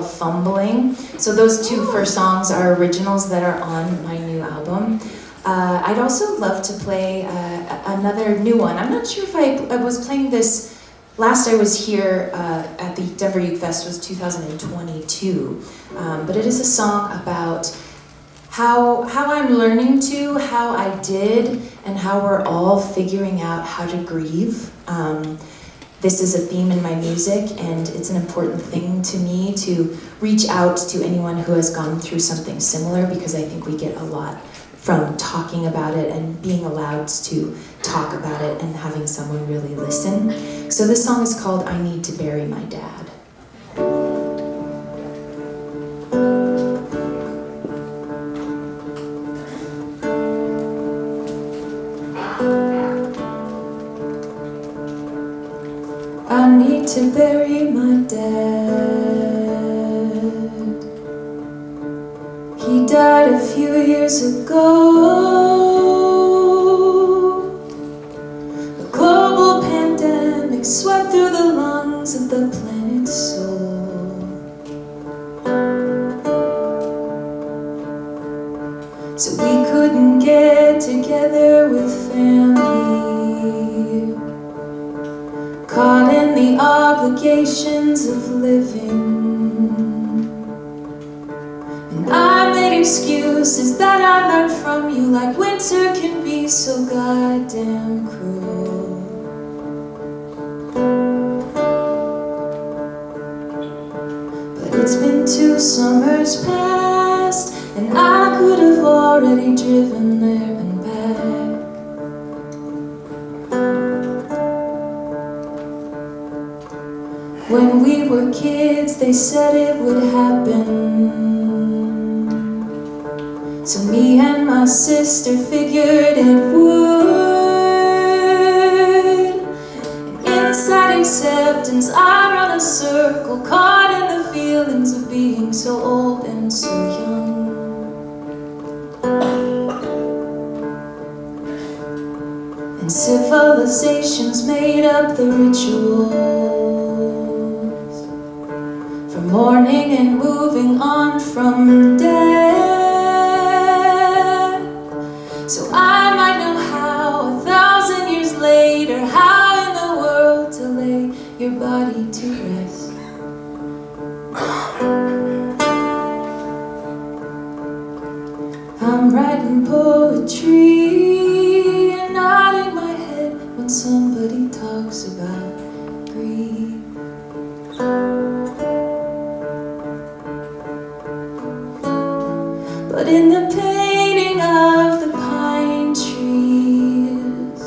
called Fumbling. So those two first songs are originals that are on my new album. I'd also love to play another new one. I'm not sure if I was playing this last I was here at the Denver Ukefest was 2022, but it is a song about how I'm learning to, how I did, and how we're all figuring out how to grieve. This is a theme in my music, and it's an important thing to me to reach out to anyone who has gone through something similar, because I think we get a lot from talking about it and being allowed to talk about it and having someone really listen. So this song is called I Need to Bury My Dad. I need to bury my dad. He died a few years ago. A global pandemic swept through the lungs of the planet's soul. So we couldn't get together with family, caught in the obligations of living. And I made excuses that I learned from you, like winter can be so goddamn cruel. But it's been 2 summers past, and I could have already driven there and back. When we were kids, they said it would happen. So me and my sister figured it would. And inside acceptance, I run a circle, caught in the feelings of being so old and so young. And civilizations made up the rituals for mourning and moving on from death. So I might know how 1,000 years later, how in the world to lay your body to rest. I'm writing poetry and nodding my head when somebody talks about grief. But in the painting of the pine trees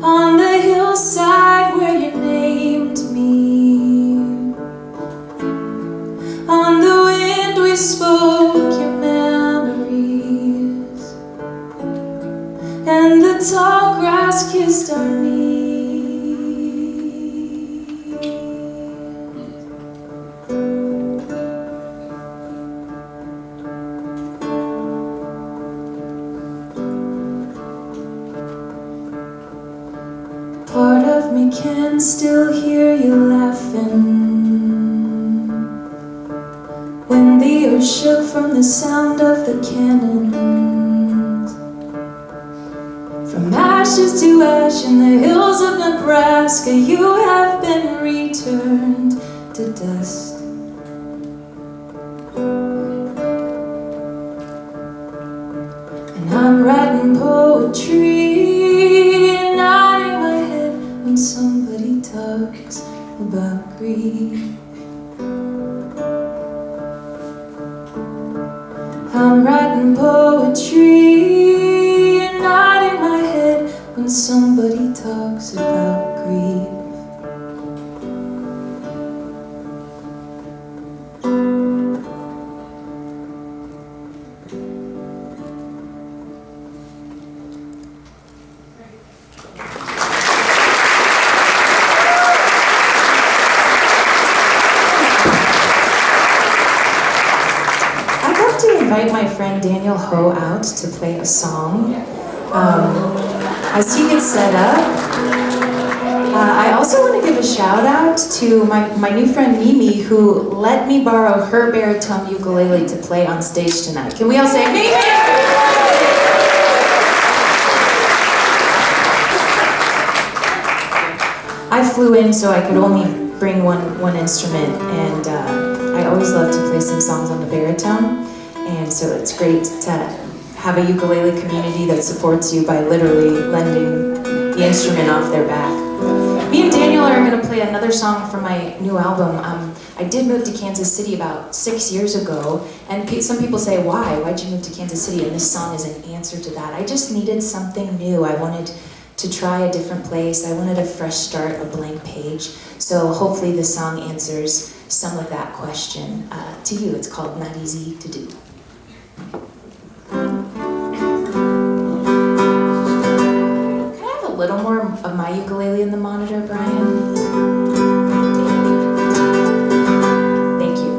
on the hillside where you named me, on the wind we spoke your memories, and the tall grass kissed our knees. Part of me can still hear you laughing when the earth shook from the sound of the cannons. From ashes to ash in the hills of Nebraska, you have been returned to dust. And I'm writing poetry and nodding my head when somebody talks about grief. I'm writing poetry and nodding my head when somebody talks about grief. Invite my friend Danielle out to play a song. As he gets set up, I also want to give a shout out to my new friend Mimi, who let me borrow her baritone ukulele to play on stage tonight. Can we all say Mimi? I flew in so I could only bring one instrument, and I always love to play some songs on the baritone, and so it's great to have a ukulele community that supports you by literally lending the instrument off their back. Me and Danielle are going to play another song from my new album. I did move to Kansas City about 6 years ago, and some people say, why'd you move to Kansas City? And this song is an answer to that. I just needed something new. I wanted to try a different place. I wanted a fresh start, a blank page. So hopefully this song answers some of that question to you. It's called Not Easy to Do. A little more of my ukulele in the monitor, Brian. Thank you.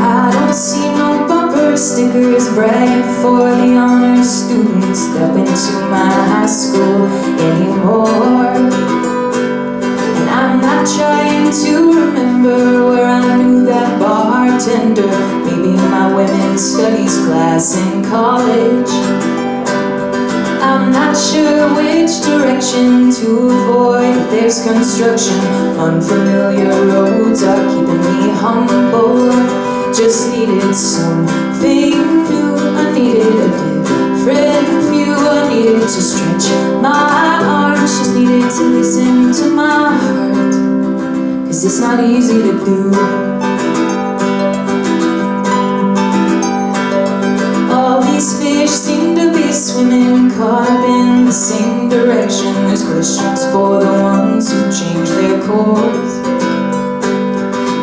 I don't see no bumper stickers bragging for the honor students step into my high school anymore. And I'm not trying to remember where I knew that bartender, maybe my women's studies class in college. I'm not sure which direction to avoid. If there's construction, unfamiliar roads are keeping me humble. Just needed something new. I needed a different view. I needed to stretch my arms. Just needed to listen to my heart, 'cause it's not easy to do. All these fish seem to be swimming, caught up in the same direction. There's questions for the ones who change their course.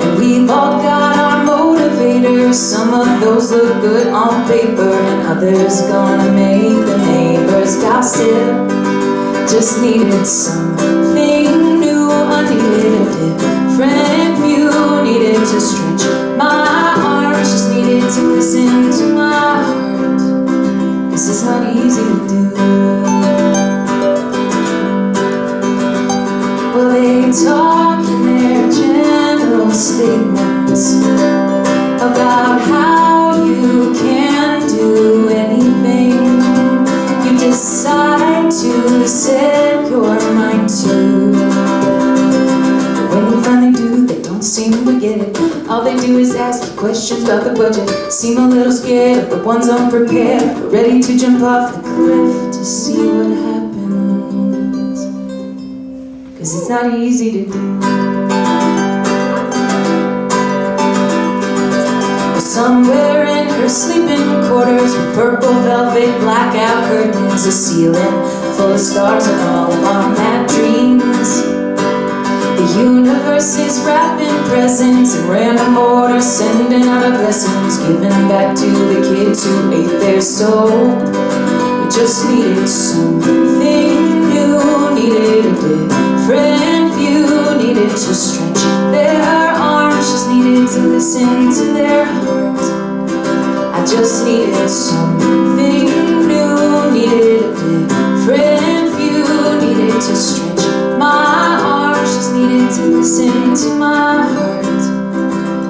And we've all got our motivators. Some of those look good on paper, and others gonna make the neighbors gossip. Just needed something new. I needed a different view. Needed to stretch my arms. Just needed to listen to my heart, 'cause it's not easy to do. Well, they talk in their general statements about how you can do anything you decide to set your mind to. But when you finally do, they don't seem to get it. All they do is ask you questions about the budget. Seem a little scared of the ones unprepared, but ready to jump off the cliff to see what happens, 'cause it's not easy to do. Somewhere in her sleeping quarters, with purple velvet blackout curtains, a ceiling full of stars and all of our mad dreams. The universe is wrapping presents in random order, sending out our blessings, giving back to the kids who ate their soul. We just needed something new, needed a different view, needed to stretch their arms, just needed to listen to their heart. I just needed something new, needed a different view, needed to stretch my arms, just needed to listen to my heart,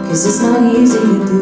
'cause it's not easy to do.